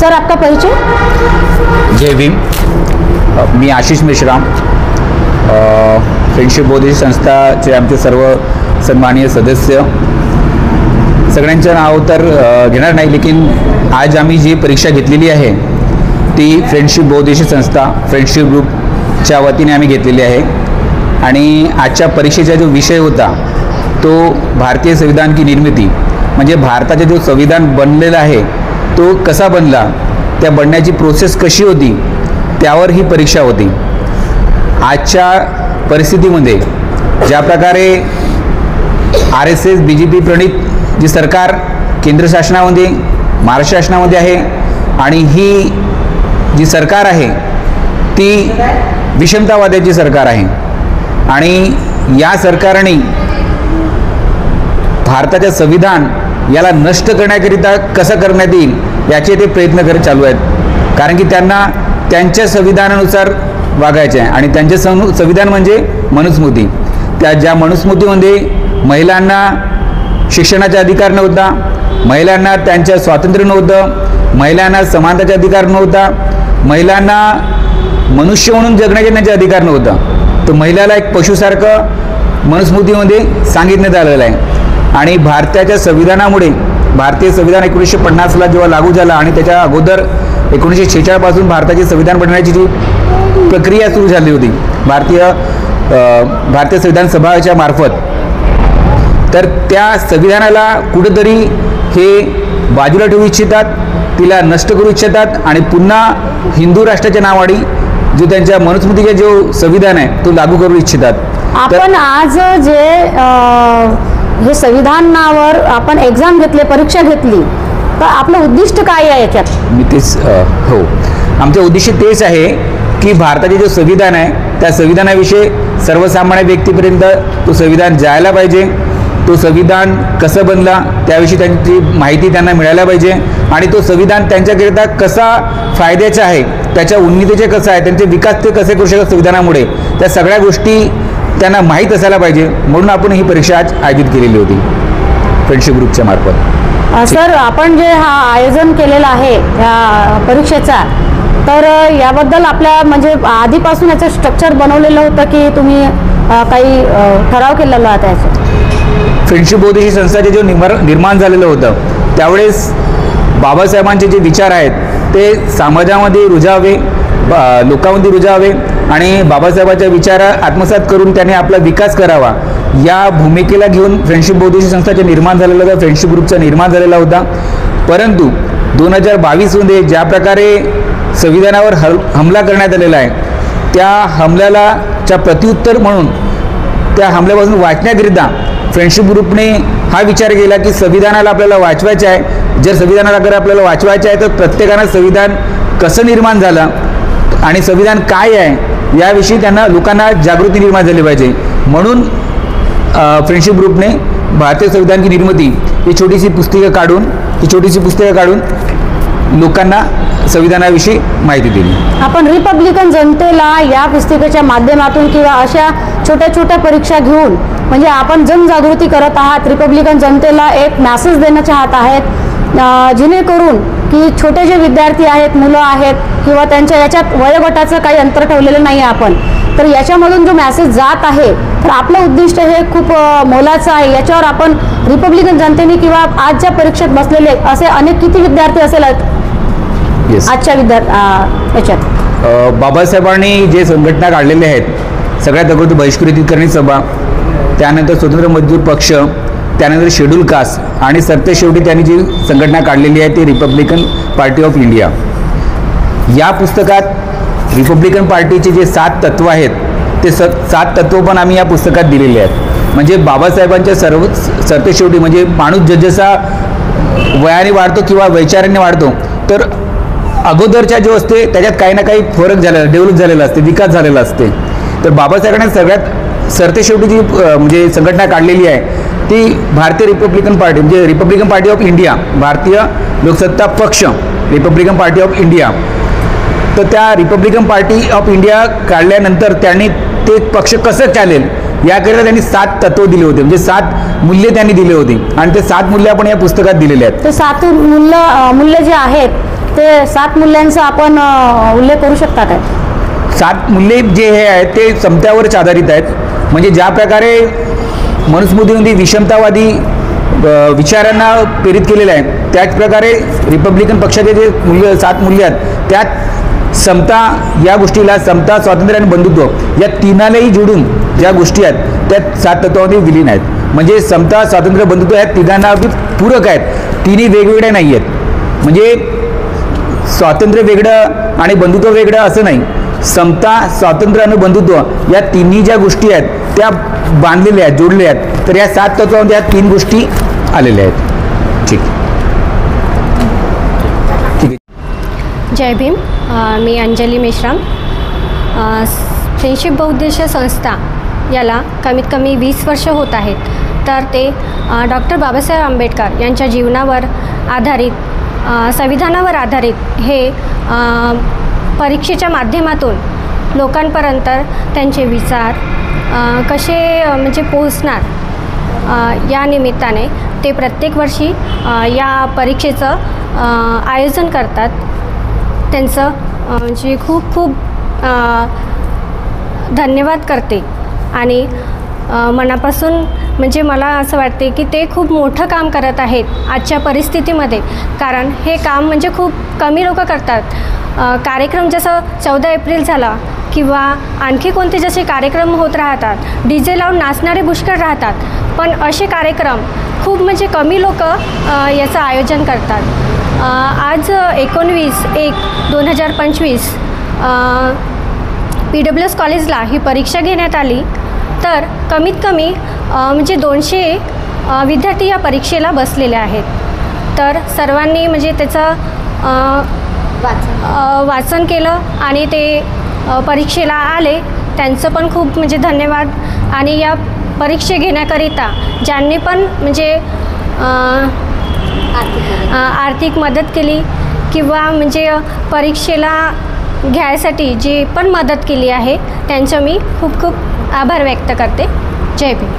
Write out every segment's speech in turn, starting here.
Sir, आपका परिचय? जय भीम। मी Ashish Meshram, friendship Buddhist संस्थाचे आमचे सर्व सन्माननीय सदस्य, सगळ्यांचं नाव तर घेणार नाही, लेकिन आज आम्ही जी परीक्षा घेतलेली आहे ती फ्रेंडशिप बौद्धिस्ट संस्था फ्रेंडशिप ग्रुपच्या वतीने आम्ही घेतलेली आहे। आणि आजच्या परीक्षेचा जो विषय होता तो भारतीय संविधान की निर्मिती, म्हणजे भारताचा जो संविधान बनलेला आहे तो कसा बनला, त्या बनण्याची प्रोसेस कशी होती, त्यावर ही परीक्षा होती। आजच्या परिस्थितीमध्ये ज्या प्रकारे RSS BJP प्रणित जी सरकार केंद्र शासनामध्ये महाराष्ट्र शासनामध्ये आहे आणि ही जी सरकार आहे ती विषमतावाद्याची सरकार आहे आणि या सरकारने भारताचे संविधान याला नष्ट करण्याकरिता कसं करण्यात येईल याचे ते प्रयत्न करत चालू आहेत। कारण की त्यांना त्यांच्या संविधानानुसार वागायचे आहे आणि त्यांचे संविधान म्हणजे मनुस्मृती। त्या ज्या मनुस्मृतीमध्ये महिलांना शिक्षणाचा अधिकार नव्हता, महिलांना त्यांचं स्वातंत्र्य नव्हतं, महिलांना समानतेचा अधिकार नव्हता, महिलांना मनुष्य म्हणून जगण्याचे त्यांचे अधिकार नव्हता। तर महिलाला एक पशुसारखं मनुस्मृतीमध्ये सांगितण्यात आलेलं आहे। आणि भारताच्या संविधानामुळे भारतीय संविधान 1950ला जेव्हा लागू झाला आणि त्याच्या अगोदर 1946 पासून भारताचे संविधान बनवण्याची जी प्रक्रिया सुरू झाली होती भारतीय संविधान सभाच्या मार्फत, तर त्या संविधानाला कुठेतरी हे बाजूला ठेवू इच्छितात, तिला नष्ट करू इच्छितात आणि पुन्हा हिंदू राष्ट्राच्या नावाने जो त्यांच्या मनुस्मृतीचे जो संविधान आहे तो लागू करू इच्छितात। आपण आज हे संविधानावर आपण एक्झाम घेतली, परीक्षा घेतली, तर आपलं उद्दिष्ट काय आहे याच्यात? मी तेच हो, आमचं उद्दिष्ट तेच आहे की भारताचे जो संविधान आहे त्या संविधानाविषयी सर्वसामान्य व्यक्तीपर्यंत तो संविधान जायला पाहिजे, तो संविधान कसं बनला त्याविषयी त्यांची माहिती त्यांना मिळायला पाहिजे आणि तो संविधान त्यांच्याकरिता कसा फायद्याचा आहे, त्याच्या उन्नतीचे कसं आहे, त्यांचे विकास ते कसे करू शकतात संविधानामुळे, त्या सगळ्या गोष्टी त्यांना माहीत असायला पाहिजे। म्हणून आपण ही परीक्षा आज आयोजित केलेली होती फ्रेंडशिप ग्रुपच्या मार्फत। सर, आपण जे हा आयोजन केलेला आहे या परीक्षेचा, तर याबद्दल आपल्या म्हणजे आधीपासून याचं स्ट्रक्चर बनवलेलं होतं की तुम्ही काही ठराव केलेला होता याचं? फ्रेंडशिप बौद्धिस्ट संस्थाचे जो निर्माण झालेलं होतं त्यावेळेस बाबासाहेबांचे जे विचार आहेत ते समाजामध्ये रुजावे, लोकांमध्ये रुजावे आणि बाबासाहेबांच्या विचार आत्मसात करून त्याने आपला विकास करावा, या भूमिकेला घेऊन फ्रेंडशिप बौद्धिस्ट संस्थाचे निर्माण झालेलं होतं, फ्रेंडशिप ग्रुपचा निर्माण झालेला होता। परंतु 2022मध्ये ज्या प्रकारे संविधानावर हमला करण्यात आलेला आहे त्या हमल्याचा प्रत्युत्तर म्हणून त्या हमल्यापासून वाचण्याकरिता फ्रेंडशिप ग्रुपने हा विचार केला की संविधानाला आपल्याला वाचवायचं आहे। जर संविधानाला अगर आपल्याला वाचवायचं आहे तर प्रत्येकानं संविधान कसं निर्माण झालं आणि संविधान काय आहे याविषयी त्यांना लोकांना जागृती निर्माण झाली पाहिजे। म्हणून फ्रेंडशिप ग्रुपने भारतीय संविधान की निर्मिती ही छोटीशी पुस्तिका काढून लोकांना संविधानाविषयी माहिती दिली। आपण रिपब्लिकन जनतेला या पुस्तिकेच्या माध्यमातून किंवा अशा छोट्या छोट्या परीक्षा घेऊन म्हणजे आपण जनजागृती करत आहात, रिपब्लिकन जनतेला एक मेसेज देणं चाहत आहेत, जेणेकरून की छोटे जे विद्यार्थी आहेत, मुलं आहेत किंवा त्यांच्या याच्यात वयोगटाचं काही अंतर ठेवलेलं नाही आहे आपण, तर याच्यामधून जो मेसेज जात आहे तर आपलं उद्दिष्ट हे खूप मोलाचं आहे। याच्यावर आपण रिपब्लिकन जनतेने किंवा आजच्या परीक्षेत बसलेले असे अनेक किती विद्यार्थी असेल आजच्या याच्यात? बाबासाहेबांनी जे संघटना काढलेल्या आहेत सगळ्यात अगोदर बहिष्कृत करणी सभा, त्यानंतर स्वतंत्र मजदूर पक्ष, त्यानंतर शेड्यूल कास्ट आणि सरतेशेवटी त्यांनी जी संघटना काढलेली आहे ती रिपब्लिकन पार्टी ऑफ इंडिया। या पुस्तकात रिपब्लिकन पार्टीचे जे 7 तत्व आहेत ते 7 तत्व पण आम्ही या पुस्तकात दिलेले आहेत। म्हणजे बाबासाहेबांच्या सरतेशेवटी म्हणजे माणूस जसजसा वयाने वाढतो किंवा वैचाराने वाढतो तर अगोदरच्या जो असते त्याच्यात काही ना काही फरक झालेला, डेव्हलप झालेला असते, विकास झालेला असते। तर बाबासाहेबांनी सगळ्यात सरतेशेवटी जी म्हणजे संघटना काढलेली आहे ती भारतीय रिपब्लिकन पार्टी म्हणजे रिपब्लिकन पार्टी ऑफ इंडिया, भारतीय लोकसत्ता पक्ष रिपब्लिकन पार्टी ऑफ इंडिया। तर त्या रिपब्लिकन पार्टी ऑफ इंडिया काढल्यानंतर त्यांनी ते पक्ष कसं चालेल याकरिता त्यांनी 7 तत्व दिले होते, म्हणजे 7 मूल्य त्यांनी दिले होते आणि ते 7 मूल्य आपण या पुस्तकात दिलेले आहेत। ते 7 मूल्य जे आहेत ते 7 मूल्यांचा आपण उल्लेख करू शकता काय? 7 मूल्ये जे हे आहेत ते समत्यावरच आधारित आहेत. म्हणजे ज्या प्रकारे मनुस्मृतीमध्ये विषमतावादी विचारांना प्रेरित केलेलं आहे, त्याच प्रकारे रिपब्लिकन पक्षाचे जे 7 मूल्य आहेत त्यात समता या गोष्टीला, समता, स्वातंत्र्य आणि बंधुत्व या तिनालाही जोडून ज्या गोष्टी आहेत त्या 7 तत्वामध्ये विलीन आहेत. म्हणजे समता, स्वातंत्र्य, बंधुत्व या तिघांना पूरक आहेत, तिन्ही वेगवेगळे नाही आहेत. म्हणजे स्वातंत्र्य वेगळं आणि बंधुत्व वेगळं असं नाही. समता, स्वातंत्र्य आणि बंधुत्व या तिन्ही ज्या गोष्टी आहेत त्या बांधलेल्या आहेत, जोडलेल्या आहेत. तर या 7 तत्वामध्ये या 3 गोष्टी आलेल्या आहेत. ठीक आहे. जय भीम. मी अंजली मेश्राम. फ्रेंडशिप बहुउद्देशीय संस्था याला कमीत कमी 20 वर्ष होत आहेत. तर ते डॉक्टर बाबासाहेब आंबेडकर यांच्या जीवनावर आधारित, संविधानावर आधारित हे परीक्षेच्या माध्यमातून लोकांपर्यंत त्यांचे विचार कसे म्हणजे पोहोचणार या निमित्ताने ते प्रत्येक वर्षी या परीक्षेचं आयोजन करतात. त्यांचं म्हणजे खूप खूप धन्यवाद करते आणि मनापासून म्हणजे मला असं वाटते की ते खूप मोठं काम करत आहेत आजच्या परिस्थितीमध्ये. कारण हे काम म्हणजे खूप कमी लोक करतात. कार्यक्रम जसं 14 एप्रिल झाला किंवा आणखी कोणते जसे कार्यक्रम होत राहतात, DJ लावून नाचणारे पुष्कळ राहतात, पण असे कार्यक्रम खूप म्हणजे कमी लोक याचं आयोजन करतात. आज 19/1/2025 PWS कॉलेजला ही परीक्षा घेण्यात आली. तर कमीत कमी म्हणजे 200 विद्यार्थी या परीक्षेला बसलेले आहेत. तर सर्वांनी म्हणजे त्याचं वाचन केलं आणि ते परीक्षेला आले. त्यांचं पण खूप म्हणजे धन्यवाद. आणि या परीक्षा घेण्याकरिता ज्यांनी पण म्हणजे आर्थिक मदत केली किंवा म्हणजे परीक्षेला घ्यायसाठी जी पण मदत केली आहे त्यांचं मी खूप खूप आभार व्यक्त करते. जय भीम.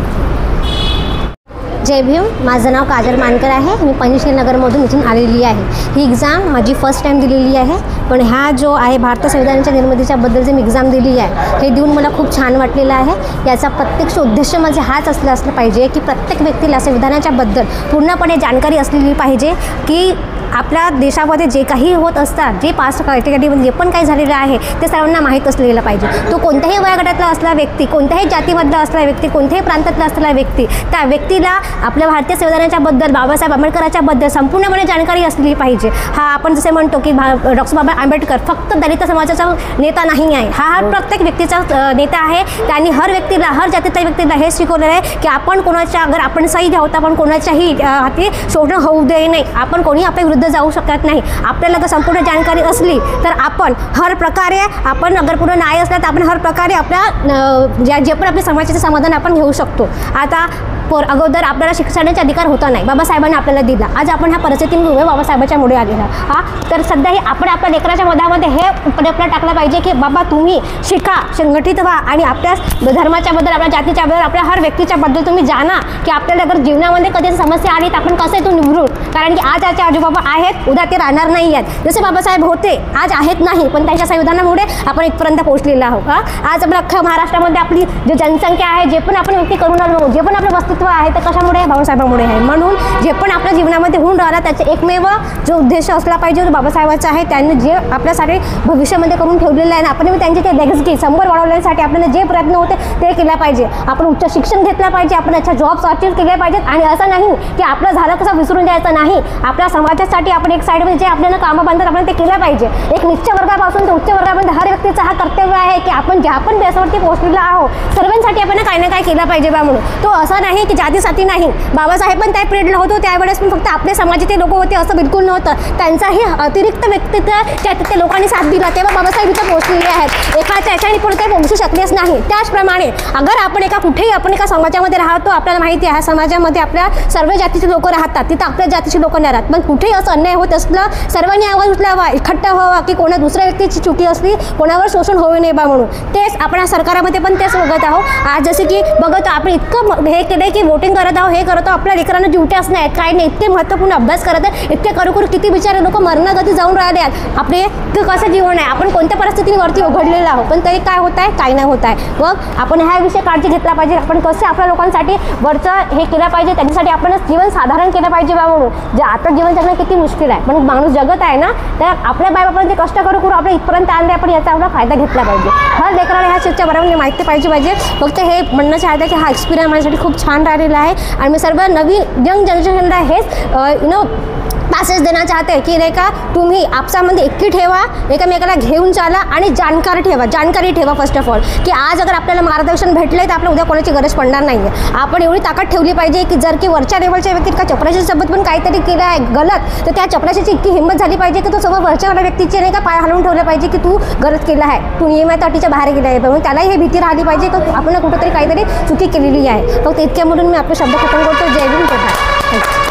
जय भीम. माझं नाव काजल मानकर आहे. मी पंचशीलनगरमधून इथून आलेली आहे. ही एक्झाम माझी फर्स्ट टाईम दिलेली आहे. पण ह्या जो आहे भारतीय संविधानाच्या निर्मितीच्याबद्दल जी मी एक्झाम दिली आहे हे देऊन मला खूप छान वाटलेलं आहे. याचा प्रत्यक्ष उद्देश माझे हाच असला पाहिजे की प्रत्येक व्यक्तीला संविधानाच्याबद्दल पूर्णपणे जाणकारी असलेली पाहिजे की आपल्या देशामध्ये जे काही होत असतात, जे पास्ट कॅटेगरीमध्ये जे पण काही झालेलं आहे ते सर्वांना माहीत असलेलं पाहिजे. तो कोणत्याही वयोगटातला असलेला व्यक्ती, कोणत्याही जातीमधला असलेला व्यक्ती, कोणत्याही प्रांतातला असलेला व्यक्ती, त्या व्यक्तीला आपल्या भारतीय संविधानाच्याबद्दल, बाबासाहेब आंबेडकरांच्याबद्दल संपूर्णपणे जाणकारी असलेली पाहिजे. हा आपण जसे म्हणतो की डॉक्टर बाबासाहेब आंबेडकर फक्त दलित समाजाचा नेता नाही आहे. हा प्रत्येक व्यक्तीचा नेता आहे. त्यांनी हर व्यक्तीला, हर जातीच्या व्यक्तीला हे शिकवलेलं आहे की आपण कोणाच्या, अगर आपण सही आहोत, आपण कोणाच्याही हाती शोषण होऊ दे नाही. आपण कोणी आपल्या विरुद्ध जाऊ शकत नाही. आपल्याला जर संपूर्ण जाणकारी असली तर आपण हर प्रकारे, आपण अगर पूर्ण न्याय असला तर आपण हर प्रकारे आपल्या जे पण आपल्या समाजाचे समाधान आपण घेऊ शकतो. आता अगोदर आपल्याला शिक्षणाचा अधिकार होता नाही, बाबासाहेबांनी आपल्याला दिला. आज आपण ह्या परिस्थितीमुळे बाबासाहेबांच्या मुळे आलेला. तर सध्याही आपण आपल्या लेकराच्या मधामध्ये हे प्रयत्न टाकला पाहिजे की बाबा तुम्ही शिका, संघटित व्हा आणि आपल्या धर्माच्या बद्दल, आपल्या जातीच्या बद्दल, आपल्या हर व्यक्तीच्या बद्दल तुम्ही जाणा की आपल्याला अगर जीवनामध्ये कधी समस्या आली तर आपण कसं तो निवडून. कारण की आज आजचे आजोबाबा आहेत, उद्या ते राहणार नाही आहेत. जसे बाबासाहेब होते, आज आहेत नाही, पण त्यांच्या संविधानामुळे आपण इथपर्यंत पोहोचलेलो आहोत. आज आपल्या अख्ख्या महाराष्ट्रामध्ये आपली जी जनसंख्या आहे, जे पण आपण व्यक्ती करून आलो, जे पण आपलं वस्तित्व आहे ते कशामुळे आहे? बाबासाहेबांमुळे आहे. म्हणून जे पण आपल्या जीवनामध्ये होऊन राहिला त्याचे एकमेव जो उद्देश असला पाहिजे तो बाबासाहेबांचा आहे. त्यांनी जे आपल्यासाठी भविष्यामध्ये करून ठेवलेलं आहे ना, आपण त्यांचे ते लेगसी समोर वाढवण्यासाठी आपल्याला जे प्रयत्न होते ते केला पाहिजे. आपण उच्च शिक्षण घेतलं पाहिजे, आपण याच्या जॉब्स अचीव केले पाहिजेत. आणि असं नाही की आपलं झालं कसं विसरून जायचं नाही. आपल्या समाजासाठी आपण एक साईडमध्ये जे आपल्याला कामं बांधतात आपण ते केलं पाहिजे. एक निच्च वर्गापासून ते उच्च वर्गापर्यंत हर व्यक्तीचा हा कर्तव्य आहे की आपण ज्या पण बेसवरती पोहोचलेला आहोत सर्वांसाठी आपण काही ना काही केलं पाहिजे बा. म्हणून तो असं नाही की जातीसाठी नाही. बाबासाहेब पण त्या पिरियडला होतो, त्यावेळेस पण फक्त आपल्या समाजाचे लोक होते असं बिलकुल नव्हतं. त्यांचाही अतिरिक्त व्यक्तित्व त्या लोकांनी साथ दिला तेव्हा बाबासाहेब इथं पोहोचलेले आहेत. एखाद्या याच्याने पुढे काही पोहोचू शकलेच नाही. त्याचप्रमाणे अगर आपण कुठेही आपण एका समाजामध्ये राहतो, आपल्याला माहिती आहे ह्या समाजामध्ये आपल्या सर्व जातीचे लोक राहतात, तिथं आपल्या जातीचे लोक नाही राहत. पण कुठेही असं अन्याय होत असलं सर्वांनी आवाज उचलावा, इकट्ठा व्हावा की कोणा दुसऱ्या व्यक्तीची चुकी असली कोणावर शोषण होऊ नये बा. म्हणून तेच आपण सरकारामध्ये पण तेच बघत आहोत. आज जसे की बघतो आपण इतकं हे केलंय की की वोटिंग करत आहो, हे करत आहो, आपल्या लेकरांना ड्युटी असणे आहेत काय नाही, इतके महत्त्वपूर्ण अभ्यास करत आहेत, इतके करू किती बिचारे लोक मरणागती जाऊन राहिले आहेत. आपले कसं जीवन आहे, आपण कोणत्या परिस्थितीवरती उघडलेलं आहोत, पण तरी काय होत आहे, काही नाही होत आहे. मग आपण ह्या विषयी काळजी घेतला पाहिजे. आपण कसं आपल्या लोकांसाठी वरचं हे केलं पाहिजे, त्यांच्यासाठी आपण जीवन साधारण केलं पाहिजे बा म्हणून. जे आता जीवन जगणं किती मुश्किल आहे, पण माणूस जगत आहे ना, तर आपल्या बायबापर्यंत कष्ट करू आपल्या इथपर्यंत आणले, आपण याचा आपला फायदा घेतला पाहिजे. हर लेकराला ह्या शिक्षेच्या बरोबर माहिती पाहिजे. फक्त हे म्हणणं चाहते की हा एक्सपिरियन्स माझ्यासाठी खूप छान राहिलेला आहे आणि मी सर्व नवीन यंग जनरेशनला हेच मॅसेज देना चाहते की नाही का, तुम्ही आपसामध्ये एकी ठेवा, एकमेकाला घेऊन चाला आणि जानकारी ठेवा फर्स्ट ऑफ ऑल, की आज अगर आपल्याला मार्गदर्शन भेटलं तर आपल्याला उद्या कोणाची गरज पडणार नाही आहे. आपण एवढी ताकद ठेवली पाहिजे की जर की वरच्या लेवलच्या व्यक्तीत का चपराशीसोबत पण काहीतरी केलं आहे गलत, तर त्या चपराशीची इतकी हिंमत झाली पाहिजे की तो समोर वरच्या व्यक्तीचे नाही का पाय हलवून ठेवलं पाहिजे की तू गलत केलं आहे, तू नियमात अटीच्या बाहेर गेला आहे, म्हणून त्यालाही हे भीती राहिली पाहिजे की आपण कुठेतरी काहीतरी चुकी केलेली आहे. फक्त इतक्या म्हणून मी आपले शब्द खतम करतो. जय भीम, जय भारत.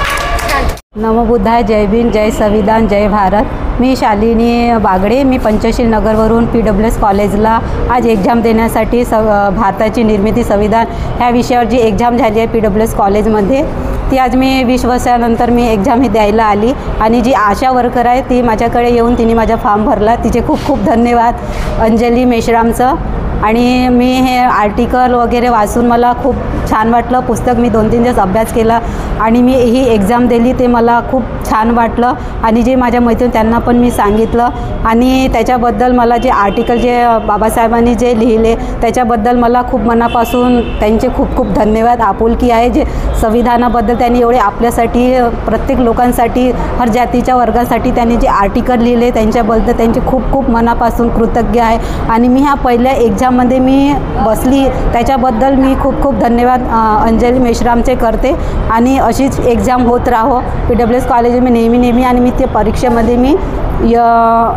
नमो बुद्धाय, जय भीम, जय संविधान, जय भारत. मी शालिनी बागडे, मी पंचशील नगरवरून PWS कॉलेजला आज एक्झाम देण्यासाठी भारताची निर्मिती संविधान ह्या विषयावर जी एक्झाम झाली आहे PWS कॉलेजमध्ये, ती आज मी 20 वर्षानंतर मी एक्झाम ही द्यायला आली. आणि जी आशा वर्कर आहे ती माझ्याकडे येऊन तिने माझा फॉर्म भरला, तिचे खूप खूप धन्यवाद अंजली मेश्रामचं. आणि मी हे आर्टिकल वगैरे वाचून मला खूप छान वाटलं. पुस्तक मी 2-3 दिवस अभ्यास केला आणि मी ही एक्झाम दिली, ते मला खूप छान वाटलं. आणि जे माझ्या मैत्रीण त्यांना पण मी सांगितलं आणि त्याच्याबद्दल मला जे आर्टिकल जे बाबासाहेबांनी जे लिहिले त्याच्याबद्दल मला खूप मनापासून त्यांचे खूप खूप धन्यवाद. आपुलकी आहे जे संविधानाबद्दल त्यांनी एवढे आपल्यासाठी प्रत्येक लोकांसाठी हर जातीच्या वर्गासाठी त्यांनी जे आर्टिकल लिहिले त्यांच्याबद्दल त्यांचे खूप खूप मनापासून कृतज्ञ आहे. आणि मी ह्या पहिल्या एक्झाममध्ये मी बसली त्याच्याबद्दल मी खूप खूप धन्यवाद अंजली मेश्रामचे करते. आणि अशीच एक्झाम होत राहो PWS कॉलेज मी नेहमी आणि मी ते परीक्षेमध्ये मी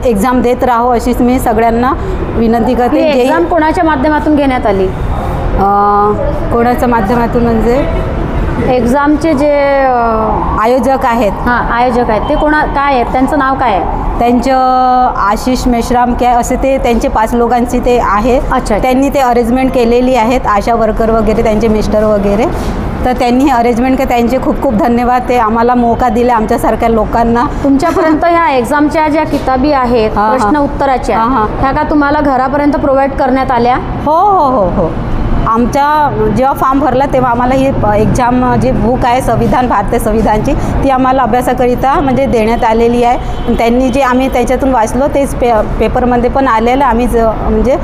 एक्झाम देत राहो अशीच मी सगळ्यांना विनंती करते. एक्झाम कोणाच्या माध्यमातून घेण्यात आली? कोणाच्या माध्यमातून म्हणजे एक्झामचे जे आयोजक आहेत आयोजक आहेत ते काय आहेत, त्यांचं नाव काय आहे? त्यांचं आशिष मेश्राम काय असे ते त्यांचे 5 लोकांची ते आहे. अच्छा. त्यांनी ते अरेंजमेंट केलेली आहेत, आशा वर्कर वगैरे त्यांचे मिस्टर वगैरे, तर त्यांनी हे अरेंजमेंट केलं, त्यांचे खूप खूप धन्यवाद. ते आम्हाला मौका दिले आमच्यासारख्या लोकांना. तुमच्यापर्यंत ह्या एक्झामच्या ज्या किताबी आहेत प्रश्न उत्तराच्या ह्या का तुम्हाला घरापर्यंत प्रोव्हाइड करण्यात आल्या? हो. आमच्या जेव्हा फॉर्म भरला तेव्हा आम्हाला ही एक्झाम जी बुक आहे संविधान भारतीय संविधानची ती आम्हाला अभ्यासाकरिता म्हणजे देण्यात आलेली आहे. त्यांनी जे आम्ही त्याच्यातून वाचलो तेच पेपरमध्ये पण आलेलं आम्ही म्हणजे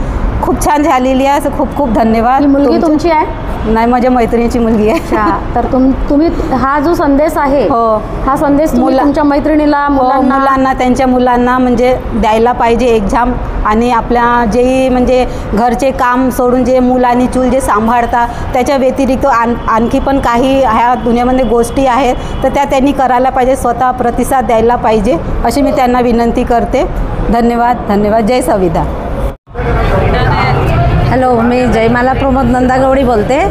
खूप छान झालेली आहे. असं खूप खूप धन्यवाद. मुलगी तुमची आहे? नाही, माझ्या मैत्रिणीची मुलगी आहे. तर तुम्ही हा जो संदेश आहे हा संदेश तुमच्या मैत्रिणीला मुलांना त्यांच्या मुलांना म्हणजे द्यायला पाहिजे एक्झाम. आणि आपल्या जे म्हणजे घरचे काम सोडून जे मूल आणि चूल जे सांभाळतात त्याच्या व्यतिरिक्त आणखी पण काही ह्या दुनियामध्ये गोष्टी आहेत तर त्या त्यांनी करायला पाहिजे, स्वतः प्रतिसाद द्यायला पाहिजे अशी मी त्यांना विनंती करते. धन्यवाद. जय संविधान. हॅलो, मी जयमाला प्रमोद नंदागौडी बोलते.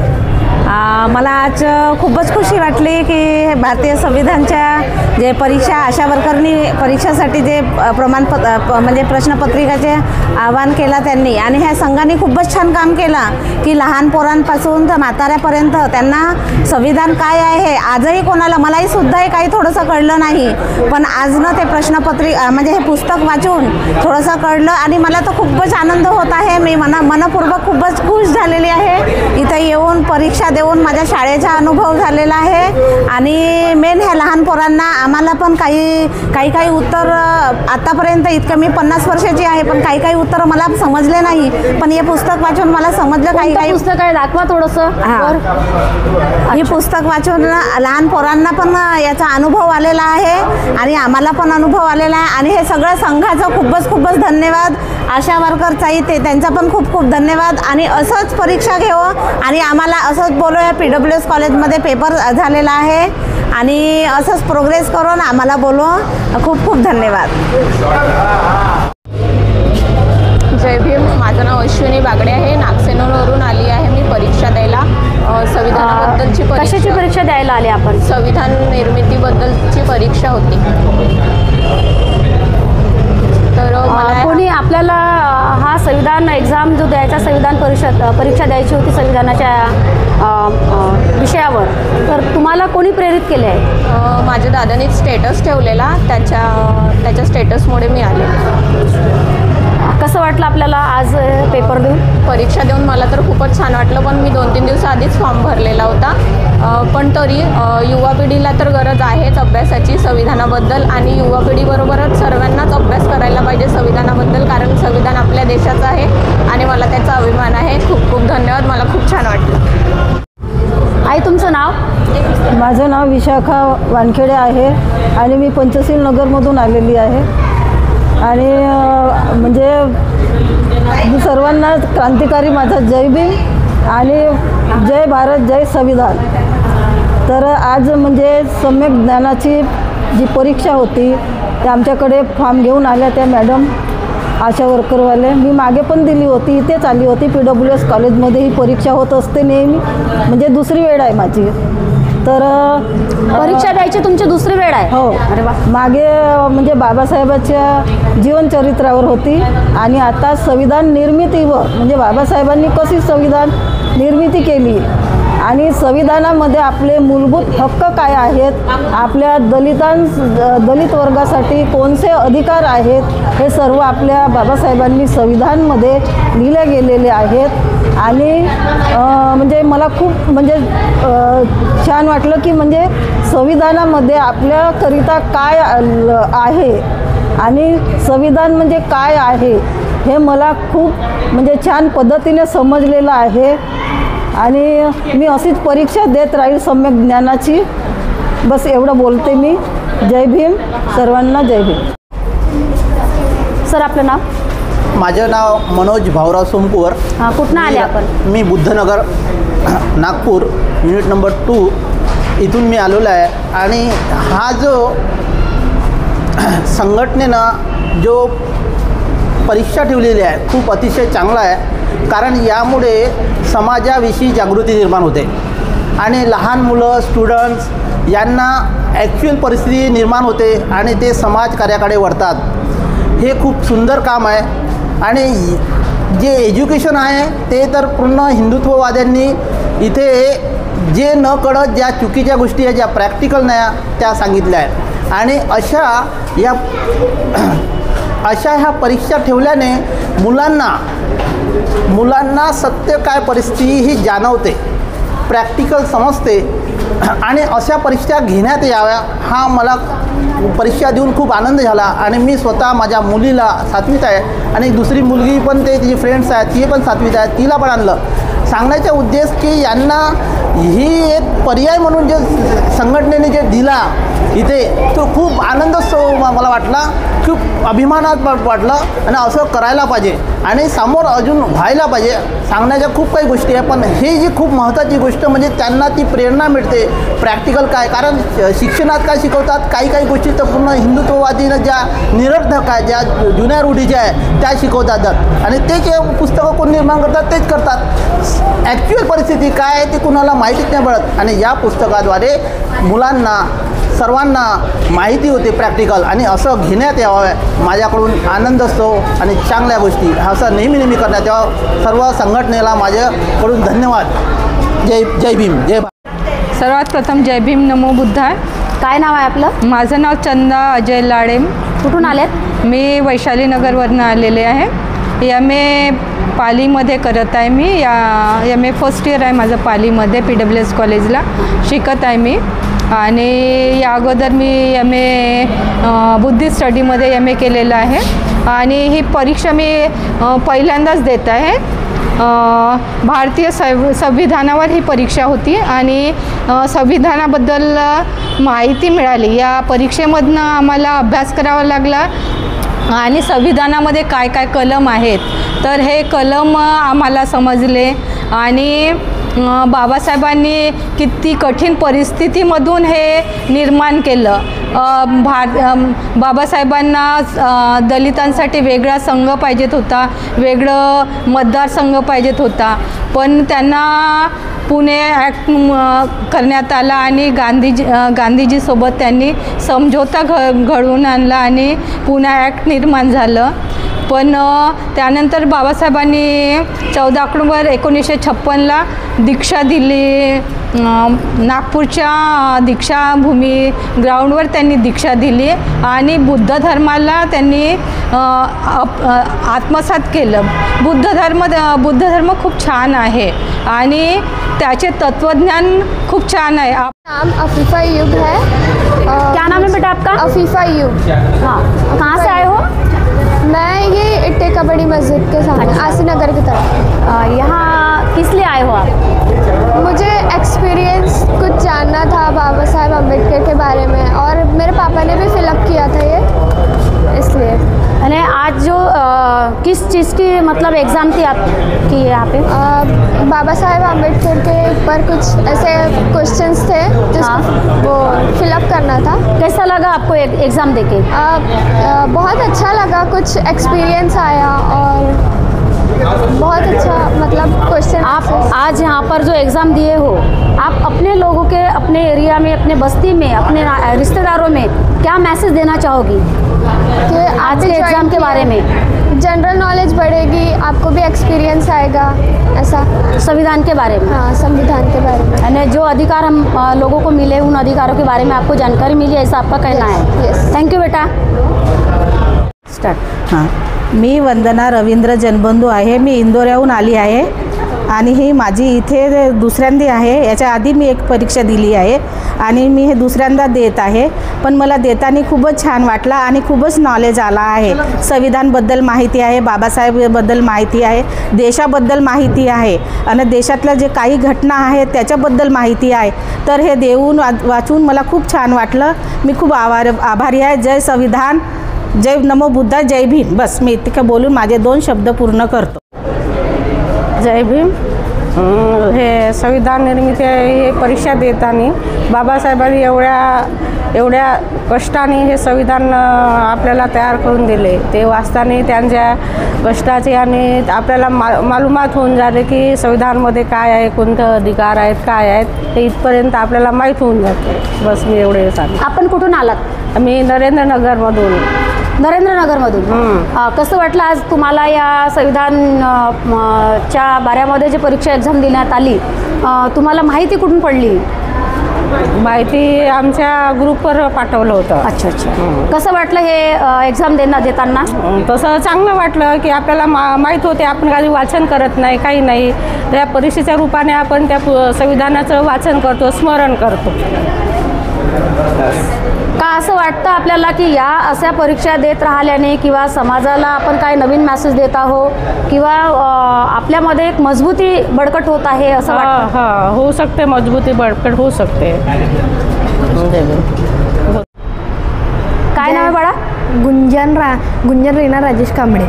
मला आज खूपच खुशी वाटली की भारतीय संविधानच्या जे परीक्षा आशा वर्करनी परीक्षासाठी जे प्रमाणपत्र म्हणजे प्रश्नपत्रिकाचे आवाहन केला त्यांनी, आणि ह्या संघाने खूपच छान काम केलं की लहान पोरांपासून तर म्हाताऱ्यापर्यंत त्यांना संविधान काय आहे हे आजही कोणाला मलाही सुद्धा हे काही थोडंसं कळलं नाही, पण आज ना ते प्रश्नपत्रिका म्हणजे हे पुस्तक वाचून थोडंसं कळलं आणि मला तर खूपच आनंद होत आहे. मी मनपूर्वक खूपच खुश झालेली आहे. इथं येऊन परीक्षा देऊन माझ्या शाळेचा अनुभव झालेला आहे. आणि मेन ह्या लहान पोरांना आम्हाला पण काही उत्तर आतापर्यंत इतकं मी 50 वर्षाची आहे पण काही उत्तर मला समजले नाही, पण हे पुस्तक वाचून मला समजलं. काही पुस्तक आहे दाखवा थोडंसं. हे पुस्तक वाचून लहान पोरांना पण याचा अनुभव आलेला आहे आणि आम्हाला पण अनुभव आलेला आहे. आणि हे सगळं संघाचं खूपच धन्यवाद. आशा वर्करचाही त्यांचा पण खूप धन्यवाद. आणि असंच परीक्षा घेऊ आणि आम्हाला असंच बोलूया. PWS कॉलेजमध्ये पेपर झालेला आहे आणि असंच प्रोग्रेस करून आम्हाला बोलू. खूप धन्यवाद. जय भीम. माझं नाव अश्विनी बागडे आहे. नागसेनवरून आली आहे मी परीक्षा द्यायला. संविधानाबद्दलची कशाची परीक्षा द्यायला आली आपण? संविधान निर्मितीबद्दलची परीक्षा होती. तर मला कोणी आपल्याला हा संविधान संविधान एक्झाम जो द्यायचा, संविधान परीक्षा द्यायची होती संविधानाच्या विषयावर, तर तुम्हाला कोणी प्रेरित केले आहे? माझ्या दादानीच स्टेटस ठेवलेला, त्याच्या स्टेटसमुळे मी आले. कसं वाटलं आपल्याला आज पेपर देऊन? परीक्षा देऊन मला तर खूपच छान वाटलं, पण मी 2-3 दिवसाआधीच फॉर्म भरलेला होता. पण तरी युवा पिढीला तर गरज आहेच अभ्यासाची संविधानाबद्दल, आणि युवा पिढीबरोबरच सर्वांनाच अभ्यास करायला पाहिजे संविधानाबद्दल, कारण संविधान आपल्या देशाचं आहे आणि मला त्याचा अभिमान आहे. खूप खूप धन्यवाद, मला खूप छान वाटलं. आई, तुमचं नाव? माझं नाव विशाखा वानखेडे आहे आणि मी पंचशील नगरमधून आलेली आहे. आणि म्हणजे मी सर्वांना क्रांतिकारी माझा जय भीम आणि जय भारत जय संविधान. तर आज म्हणजे सम्यक ज्ञानाची जी परीक्षा होती ते आमच्याकडे फॉर्म घेऊन आल्या त्या मॅडम आशा वर्करवाले. मी मागे पण दिली होती, इथेच आली होती. PWS कॉलेजमध्ये ही परीक्षा होत असते नेहमी, म्हणजे दुसरी वेळ आहे माझी. तर परीक्षा द्यायची तुमची दुसरी वेळ आहे? हो. अरे वा. मागे म्हणजे बाबासाहेबांच्या जीवनचरित्रावर होती आणि आता संविधान निर्मितीवर, म्हणजे बाबासाहेबांनी कशी संविधान निर्मिती केली आणि संविधानामध्ये आपले मूलभूत हक्क काय आहेत, आपल्या दलित वर्गासाठी कोणते अधिकार आहेत, हे सर्व आपल्या बाबासाहेबांनी संविधानमध्ये लिहिले गेलेले आहेत. आणि म्हणजे मला खूप म्हणजे छान वाटलं की म्हणजे संविधानामध्ये आपल्याकरिता काय आहे आणि संविधान म्हणजे काय आहे हे मला खूप म्हणजे छान पद्धतीने समजलेलं आहे. आणि मी अशीच परीक्षा देत राहील सम्यक ज्ञानाची. बस एवढं बोलते मी. जय भीम, सर्वांना जय भीम. सर, आपलं नाव? माझं नाव मनोज भाऊराव सोमकुवर. कुठनं आले आपण? मी बुद्धनगर नागपूर युनिट नंबर 2 इथून मी आलेलो आहे. आणि हा जो संघटनेनं जो परीक्षा ठेवलेली आहे खूप अतिशय चांगला आहे, कारण यामुळे समाजाविषयी जागृती निर्माण होते आणि लहान मुलं स्टुडंट्स यांना ॲक्च्युअल परिस्थिती निर्माण होते आणि ते समाजकार्याकडे वळतात. हे खूप सुंदर काम आहे. आणि जे एज्युकेशन आहे ते तर पूर्ण हिंदुत्ववाद्यांनी इथे जे न कळत ज्या चुकीच्या गोष्टी आहेत, ज्या प्रॅक्टिकल नाही त्या सांगितल्या आहेत. आणि अशा ह्या परीक्षा ठेवल्याने मुलांना सत्य काय परिस्थिती ही जाणवते, प्रॅक्टिकल समजते. आणि अशा परीक्षा घेण्यात याव्या हा मला परीक्षा देऊन खूप आनंद झाला. आणि मी स्वतः माझ्या मुलीला 7वीत आहे आणि दुसरी मुलगी पण ते तिची फ्रेंड्स आहेत, ती पण 7वीत आहे, तिला पण आणलं. सांगण्याचा उद्देश की यांना ही एक पर्याय म्हणून जे संघटनेने जे दिला इथे, तो खूप आनंद मला वाटला, खूप अभिमानात वाटलं. आणि असं करायला पाहिजे आणि समोर अजून व्हायला पाहिजे. सांगण्याच्या खूप काही गोष्टी आहे, पण हे जी खूप महत्त्वाची गोष्ट म्हणजे त्यांना ती प्रेरणा मिळते प्रॅक्टिकल काय. कारण शिक्षणात काय शिकवतात, काही गोष्टी तर पूर्ण हिंदुत्ववादीनं ज्या निरर्थक आहे, ज्या जुन्या रूढीच्या आहे त्या शिकवतात. आणि ते जे पुस्तकं कोण निर्माण करतात तेच करतात. ॲक्च्युअल परिस्थिती काय आहे ती कुणाला माहितीच नाही पडत. आणि या पुस्तकाद्वारे मुलांना सर्वांना माहिती होते प्रॅक्टिकल. आणि असं घेण्यात यावं, माझ्याकडून आनंद असतो. आणि चांगल्या गोष्टी असं नेहमी करण्यात यावं. सर्व संघटनेला माझ्याकडून धन्यवाद. जय भीम, जय भारत. सर्वात प्रथम जय भीम, नमो बुद्धाय. काय नाव आहे आपलं? माझं नाव चंदा अजय लाडे. कुठून आलेत? मी वैशाली नगरवरनं आलेले आहे. MA पालीमध्ये करत आहे मी. MA फर्स्ट इयर आहे माझं पालीमध्ये, PWS कॉलेजला शिकत आहे मी. आणि या अगोदर मी MA बुद्धिस्ट स्टडीमध्ये MA केलेलं आहे. आणि ही परीक्षा मी पहिल्यांदाच देत आहे. भारतीय संविधानावर ही परीक्षा होती आणि संविधानाबद्दल माहिती मिळाली. या परीक्षेमधनं आम्हाला अभ्यास करावा लागला आणि संविधानामध्ये काय काय कलम आहेत तर हे कलम आम्हाला समजले. आणि बाबासाहेबांनी किती कठीण परिस्थितीमधून हे निर्माण केलं. बाबासाहेबांना दलितांसाठी वेगळा संघ पाहिजेत होता, वेगळं मतदारसंघ पाहिजेत होता, पण त्यांना पुणे ॲक्ट करण्यात आला आणि गांधीजीसोबत त्यांनी समझोता घडवून आणला आणि पुणे ॲक्ट निर्माण झालं. पण त्यानंतर बाबासाहेबांनी 14 ऑक्टोबर 1956ला दीक्षा दिली. नागपूरच्या दीक्षाभूमी ग्राउंडवर त्यांनी दीक्षा दिली आणि बुद्ध धर्माला त्यांनी आत्मसात केलं. बुद्ध धर्म खूप छान आहे आणि त्याचे तत्वज्ञान खूप छान आहे. नाम अफीफा अयूब है। क्या नाम है बेटा आपका? अफीफा अयूब। हाँ, कहाँ से आए हो? मैं ये इट्टे कबड्डी मस्जिद के सामने आसी नगर की तरफ। यहाँ किस लिए आए हो आप? मुझे एक्सपीरियंस कुछ जानना था बाबा साहेब अम्बेडकर के बारे में और मेरे पापा ने भी फिलअप किया था ये, इसलिए। अरे आज जो किस चीज़ की मतलब एग्ज़ाम थी आपकी यहाँ पे? बाबा साहेब अम्बेडकर के ऊपर कुछ ऐसे क्वेश्चंस थे जिसको वो फिलअप करना था। कैसा लगा आपको एग्ज़ाम देके? बहुत अच्छा लगा, कुछ एक्सपीरियंस आया और बहुत अच्छा मतलब क्वेश्चन। आप आज यहाँ पर जो एग्ज़ाम दिए हो, आप अपने लोगों के, अपने एरिया में, अपने बस्ती में, अपने रिश्तेदारों में क्या मैसेज देना चाहोगी कि आज के एग्ज़ाम के बारे में? जनरल नॉलेज बढ़ेगी, आपको भी एक्सपीरियंस आएगा, ऐसा। संविधान के बारे में? हाँ, संविधान के बारे में। यानी जो अधिकार हम लोगों को मिले, उन अधिकारों के बारे में आपको जानकारी मिली, ऐसा आपका कहना है? यस। थँक्यू बेटा। स्टार्ट। हां, मी वंदना रवींद्र जनबंधू आहे. मी इंदोऱ्याहून आली आहे आणि ही माझी इथे दुसऱ्यांदा आहे. याच्या आधी मी एक परीक्षा दिली आहे आणि मी हे दुसऱ्यांदा देत आहे. पण मला देताना खूपच छान वाटलं आणि खूपच नॉलेज आला आहे. संविधानबद्दल माहिती आहे, बाबासाहेबबद्दल माहिती आहे, देशाबद्दल माहिती आहे आणि देशातल्या जे काही घटना आहेत त्याच्याबद्दल माहिती आहे. तर हे देऊन वाचून मला खूप छान वाटलं. मी खूप आभारी आहे. जय संविधान, जय नमो बुद्धा, जय भीम. बस मी इतकं बोलून माझे 2 शब्द पूर्ण करतो. जय भीम. हे संविधान निर्मिती हे परीक्षा देताना बाबासाहेबांनी एवढ्या कष्टाने हे संविधान आपल्याला तयार करून दिले. ते वाचताना त्यांच्या कष्टाचे आणि आपल्याला मालूमात होऊन झाले की संविधानमध्ये काय आहे, कोणते अधिकार आहेत, काय आहेत, ते इथपर्यंत आपल्याला माहीत होऊन जाते. बस मी एवढे सांगते. आपण कुठून आलात? मी नरेंद्रनगरमधून. नरेंद्रनगरमधून. कसं वाटलं आज तुम्हाला या संविधान च्या बाऱ्यामध्ये जे परीक्षा एक्झाम देण्यात आली, तुम्हाला माहिती कुठून पडली? माहिती आमच्या ग्रुपवर पाठवलं होतं. अच्छा अच्छा. कसं वाटलं हे एक्झाम देताना? तसं चांगलं वाटलं की आपल्याला माहीत होते. आपण काही वाचन करत नाही, काही नाही. त्या परीक्षेच्या रूपाने आपण त्या संविधानाचं वाचन करतो, स्मरण करतो. का असं वाटतं आपल्याला की या अशा परीक्षा देत राहिल्याने किंवा समाजाला आपण काय नवीन मेसेज देत आहोत किंवा आपल्यामध्ये एक मजबूती बळकट होत आहे असं वाटतं? हां, होऊ शकते. मजबूती बळकट होऊ शकते. काय नाव आहे बाळा? गुंजन रीना राजेश कांबळे।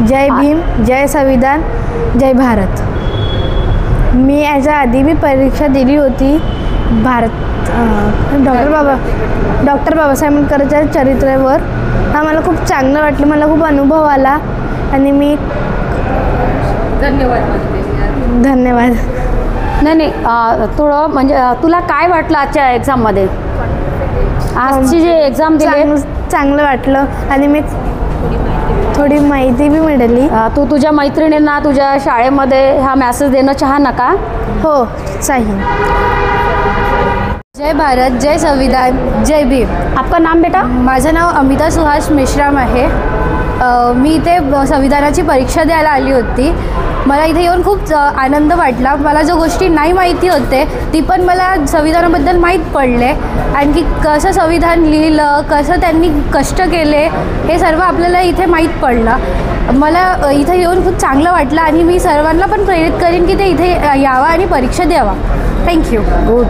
जय भीम, जय संविधान, जय भारत। मी याच्या आधी मी परीक्षा दिली होती डॉक्टर बाबासाहेब आंबेडकरच्या चरित्रावर. हा मला खूप चांगलं वाटलं, मला खूप अनुभव आला आणि मी धन्यवाद. नाही थोडं म्हणजे तुला काय वाटलं आजच्या एक्झाममध्ये? आजची जे एक्झाम दिली चांगलं वाटलं आणि मी थोडी माहिती बी मिळाली. तू तुझ्या मैत्रिणींना तुझ्या शाळेमध्ये हा मेसेज देणं चाहना का? हो चाहिए. जय भारत, जय संविधान, जय भीम. आपका नाम बेटा? माझं नाव अमिता सुहास मेश्राम आहे. मी इथे संविधानाची परीक्षा द्यायला आली होती. मला इथे येऊन खूप आनंद वाटला. मला जो गोष्टी नाही माहिती होते ती पण मला संविधानाबद्दल माहीत पडले. आणखी कसं संविधान लिहिलं, कसं त्यांनी कष्ट केले, हे सर्व आपल्याला इथे माहीत पडलं. मला इथे येऊन खूप चांगलं वाटलं आणि मी सर्वांना पण प्रेरित करेन की ते इथे यावं आणि परीक्षा द्यावा. थँक्यू. गुड.